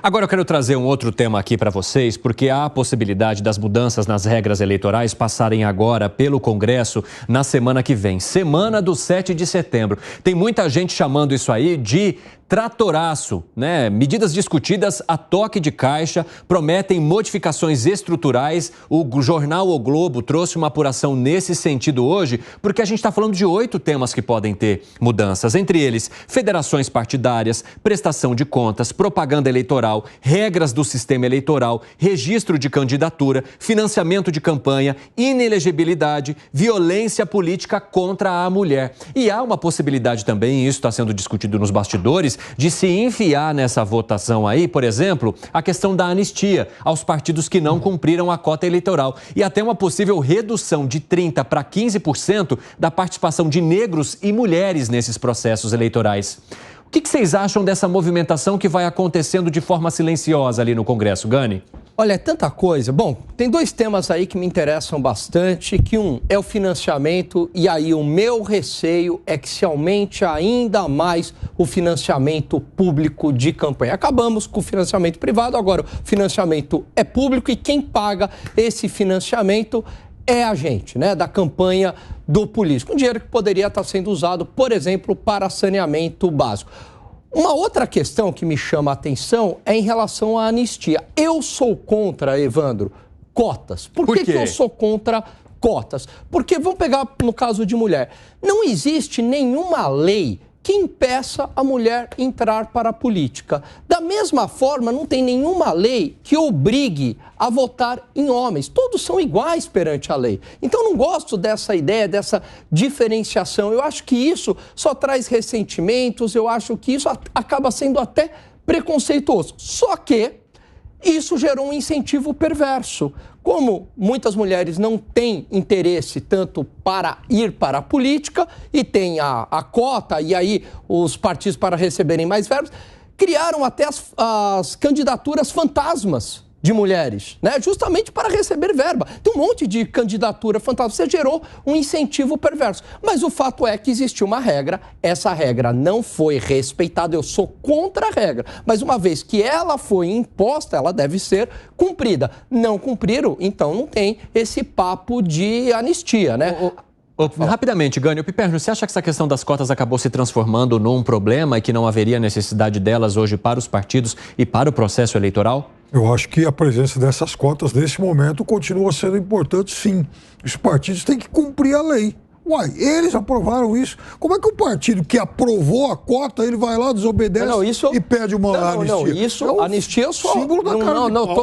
Agora eu quero trazer um outro tema aqui para vocês, porque há a possibilidade das mudanças nas regras eleitorais passarem agora pelo Congresso na semana que vem, semana do 7 de setembro. Tem muita gente chamando isso aí de tratoraço, né? Medidas discutidas a toque de caixa, prometem modificações estruturais. O jornal O Globo trouxe uma apuração nesse sentido hoje, porque a gente está falando de 8 temas que podem ter mudanças, entre eles federações partidárias, prestação de contas, propaganda eleitoral, regras do sistema eleitoral, registro de candidatura, financiamento de campanha, inelegibilidade, violência política contra a mulher. E há uma possibilidade também, e isso está sendo discutido nos bastidores, de se enfiar nessa votação aí, por exemplo, a questão da anistia aos partidos que não cumpriram a cota eleitoral e até uma possível redução de 30% para 15% da participação de negros e mulheres nesses processos eleitorais. O que vocês acham dessa movimentação que vai acontecendo de forma silenciosa ali no Congresso, Gani? Olha, é tanta coisa. Bom, tem 2 temas aí que me interessam bastante, que um é o financiamento e aí o meu receio é que se aumente ainda mais o financiamento público de campanha. Acabamos com o financiamento privado, agora o financiamento é público e quem paga esse financiamento é a gente, né, da campanha do político. Um dinheiro que poderia estar sendo usado, por exemplo, para saneamento básico. Uma outra questão que me chama a atenção é em relação à anistia. Eu sou contra, Evandro, cotas. Por que eu sou contra cotas? Porque, vamos pegar no caso de mulher, não existe nenhuma lei que impeça a mulher entrar para a política. Da mesma forma, não tem nenhuma lei que obrigue a votar em homens. Todos são iguais perante a lei. Então, eu não gosto dessa ideia, dessa diferenciação. Eu acho que isso só traz ressentimentos, eu acho que isso acaba sendo até preconceituoso. Só que isso gerou um incentivo perverso. Como muitas mulheres não têm interesse tanto para ir para a política e tem a cota e aí os partidos para receberem mais verbas, criaram até as candidaturas fantasmas de mulheres, né? Justamente para receber verba. Tem um monte de candidatura fantasma. Você gerou um incentivo perverso. Mas o fato é que existiu uma regra, essa regra não foi respeitada, eu sou contra a regra. Mas uma vez que ela foi imposta, ela deve ser cumprida. Não cumpriram, então não tem esse papo de anistia, né? Rapidamente, Gani, Piperno, você acha que essa questão das cotas acabou se transformando num problema e que não haveria necessidade delas hoje para os partidos e para o processo eleitoral? Eu acho que a presença dessas cotas, nesse momento, continua sendo importante, sim. Os partidos têm que cumprir a lei. Uai, eles aprovaram isso. Como é que o partido que aprovou a cota, ele vai lá, desobedece e pede uma anistia? Não, isso, anistia eu sou... símbolo da cara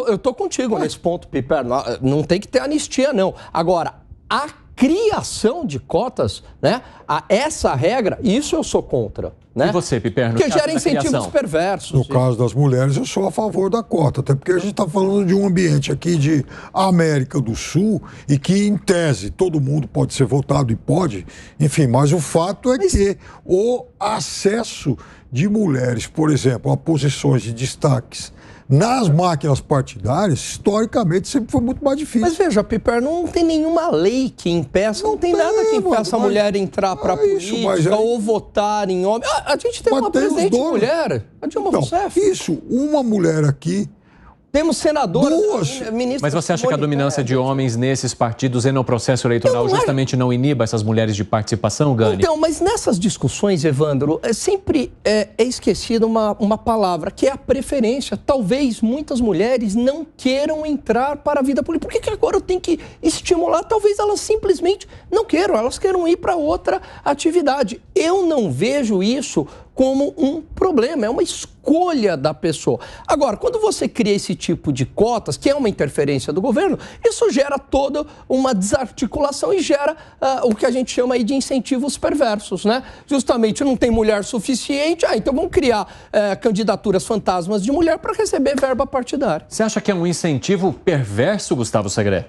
eu tô contigo nesse ponto, Piperno. Não tem que ter anistia, não. Agora, a criação de cotas, né? Essa regra, isso eu sou contra. Né? E você, Piperno? Porque gera incentivos perversos. No caso das mulheres, eu sou a favor da cota, até porque a gente está falando de um ambiente aqui de América do Sul e que, em tese, todo mundo pode ser votado e pode, enfim, mas o fato é que o acesso de mulheres, por exemplo, a posições de destaques nas máquinas partidárias, historicamente, sempre foi muito mais difícil. Mas veja, Piperno, não tem nenhuma lei que impeça, não tem nada que impeça a mulher entrar para a política ou votar em homem. A gente tem uma presidente mulher, a Dilma Rousseff. Isso, uma mulher aqui. Temos senadoras, ministras. Mas você acha que a dominância de homens nesses partidos e no processo eleitoral justamente não iniba essas mulheres de participação, Gani? Então, mas nessas discussões, Evandro, sempre é esquecida uma palavra, que é a preferência. Talvez muitas mulheres não queiram entrar para a vida política. Por que agora eu tenho que estimular? Talvez elas simplesmente não queiram, elas queiram ir para outra atividade. Eu não vejo isso como um problema, é uma escolha da pessoa. Agora, quando você cria esse tipo de cotas, que é uma interferência do governo, isso gera toda uma desarticulação e gera o que a gente chama aí de incentivos perversos, né? Justamente não tem mulher suficiente, então vamos criar candidaturas fantasmas de mulher para receber verba partidária. Você acha que é um incentivo perverso, Gustavo Segré?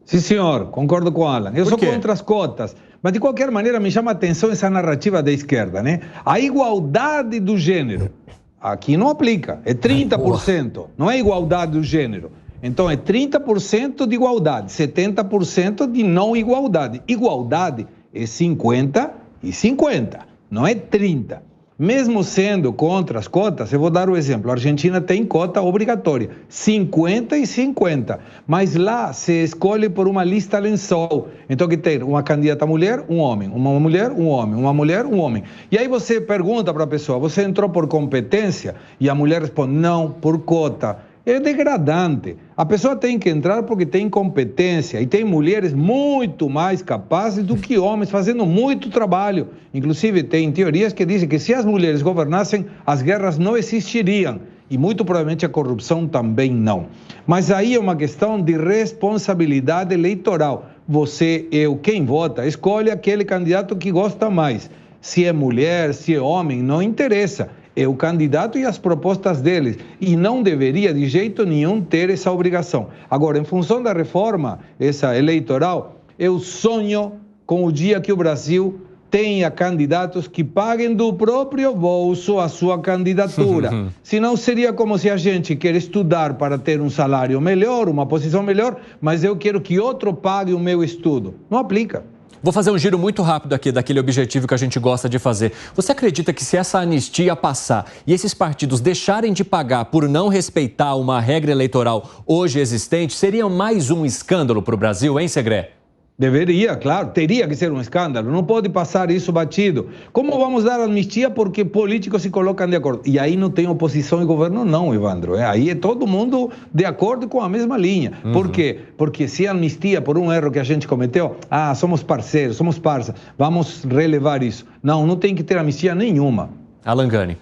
Sim, senhor, concordo com o Alan. Eu sou contra as cotas. Mas, de qualquer maneira, me chama a atenção essa narrativa da esquerda, né? A igualdade do gênero. Aqui não aplica. É 30%. Não é igualdade do gênero. Então, é 30% de igualdade, 70% de não igualdade. Igualdade é 50 e 50, não é 30. Mesmo sendo contra as cotas, eu vou dar o exemplo, a Argentina tem cota obrigatória, 50 e 50, mas lá se escolhe por uma lista lençol, então que tem uma candidata mulher, um homem, uma mulher, um homem, uma mulher, um homem. E aí você pergunta para a pessoa, você entrou por competência? E a mulher responde, não, por cota. É degradante. A pessoa tem que entrar porque tem competência e tem mulheres muito mais capazes do que homens fazendo muito trabalho. Inclusive, tem teorias que dizem que se as mulheres governassem, as guerras não existiriam e muito provavelmente a corrupção também não. Mas aí é uma questão de responsabilidade eleitoral. Você, eu, quem vota, escolhe aquele candidato que gosta mais. Se é mulher, se é homem, não interessa. É o candidato e as propostas deles, e não deveria de jeito nenhum ter essa obrigação. Agora, em função da reforma essa eleitoral, eu sonho com o dia que o Brasil tenha candidatos que paguem do próprio bolso a sua candidatura. Senão seria como se a gente quer estudar para ter um salário melhor, uma posição melhor, mas eu quero que outro pague o meu estudo. Não aplica. Vou fazer um giro muito rápido aqui daquele objetivo que a gente gosta de fazer. Você acredita que se essa anistia passar e esses partidos deixarem de pagar por não respeitar uma regra eleitoral hoje existente, seria mais um escândalo para o Brasil, hein, Segré? Deveria, claro, teria que ser um escândalo, não pode passar isso batido. Como vamos dar anistia porque políticos se colocam de acordo? E aí não tem oposição e governo não, Evandro. Aí é todo mundo de acordo com a mesma linha. Por quê? Porque se anistia por um erro que a gente cometeu, somos parceiros, somos parça, vamos relevar isso. Não, não tem que ter anistia nenhuma. Alan Gani.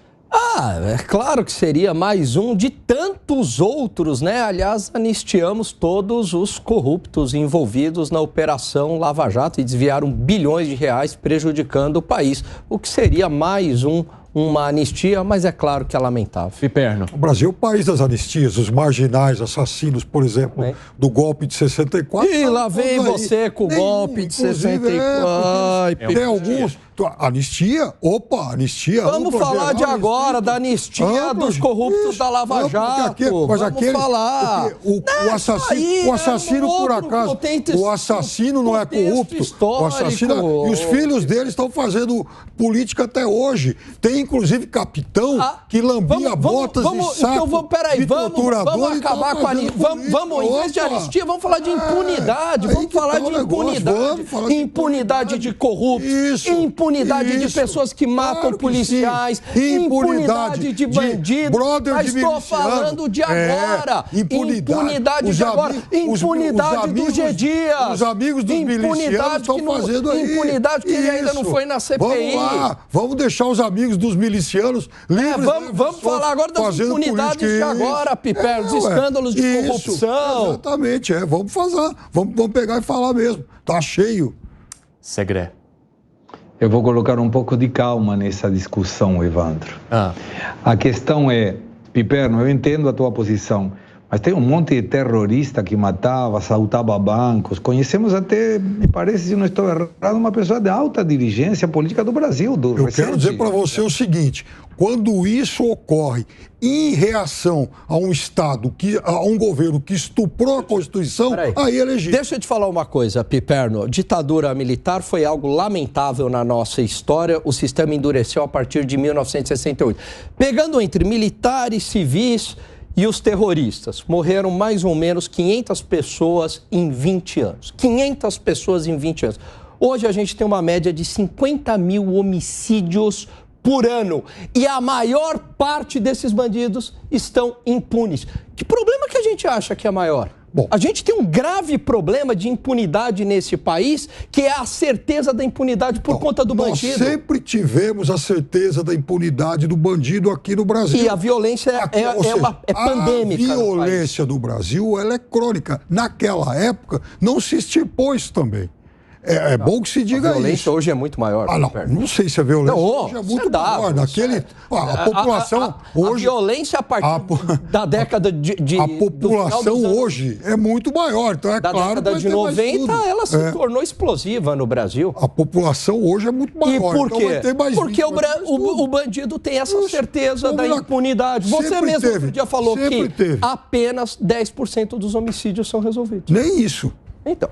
É claro que seria mais um de tantos outros, né? Aliás, anistiamos todos os corruptos envolvidos na Operação Lava Jato e desviaram bilhões de reais prejudicando o país. O que seria mais uma anistia, mas é claro que é lamentável. Piperno. O Brasil é o país das anistias, os marginais, assassinos, por exemplo, do golpe de 64. E lá vem você com o golpe de 64. Tem alguns... Anistia? Opa, anistia. Vamos falar de agora, da anistia dos corruptos da Lava Jato. Vamos falar. O assassino, por acaso, o assassino não é corrupto. O assassino, e os filhos dele estão fazendo política até hoje. Tem, inclusive, capitão que lambia botas de saco. Então, peraí, vamos acabar com a anistia. Vamos, em vez de anistia, vamos falar de impunidade. Vamos falar de impunidade. Impunidade de corruptos. Impunidade de pessoas que matam policiais, impunidade de bandidos. Mas estou falando de agora. Impunidade de agora. Impunidade do G-Dias. Os amigos dos milicianos estão fazendo aí. Impunidade que ele ainda não foi na CPI. Vamos lá, vamos deixar os amigos dos milicianos livres. Vamos falar agora das impunidades de agora, Piper, dos escândalos de corrupção. Exatamente, vamos fazer. Vamos pegar e falar mesmo. Tá cheio. Segré. Eu vou colocar um pouco de calma nessa discussão, Evandro. A questão é, Piperno, eu entendo a tua posição, mas tem um monte de terrorista que matava, assaltava bancos. Conhecemos até, me parece, se não estou errado, uma pessoa de alta dirigência política do Brasil. Eu quero dizer para você o seguinte, quando isso ocorre em reação a um Estado, a um governo que estuprou a Constituição, aí é legítimo. Deixa eu te falar uma coisa, Piperno. Ditadura militar foi algo lamentável na nossa história. O sistema endureceu a partir de 1968. Pegando entre militares, civis e os terroristas, morreram mais ou menos 500 pessoas em 20 anos. 500 pessoas em 20 anos. Hoje a gente tem uma média de 50 mil homicídios por ano. E a maior parte desses bandidos estão impunes. Que problema que a gente acha que é maior? Bom, a gente tem um grave problema de impunidade nesse país, que é a certeza da impunidade por conta do bandido. Nós sempre tivemos a certeza da impunidade do bandido aqui no Brasil. E a violência é pandêmica. A violência do Brasil, ela é crônica. Naquela época, não se estipou isso também. É bom que se diga isso. A violência hoje é muito maior. Não sei se a violência hoje é muito maior. A população hoje... A violência a partir da década de... A população hoje é muito maior. Então é claro que da década de 90, ela se tornou explosiva no Brasil. A população hoje é muito maior. E por quê? Porque o bandido tem essa certeza da impunidade. Você mesmo outro dia falou que apenas 10% dos homicídios são resolvidos. Nem isso. Então...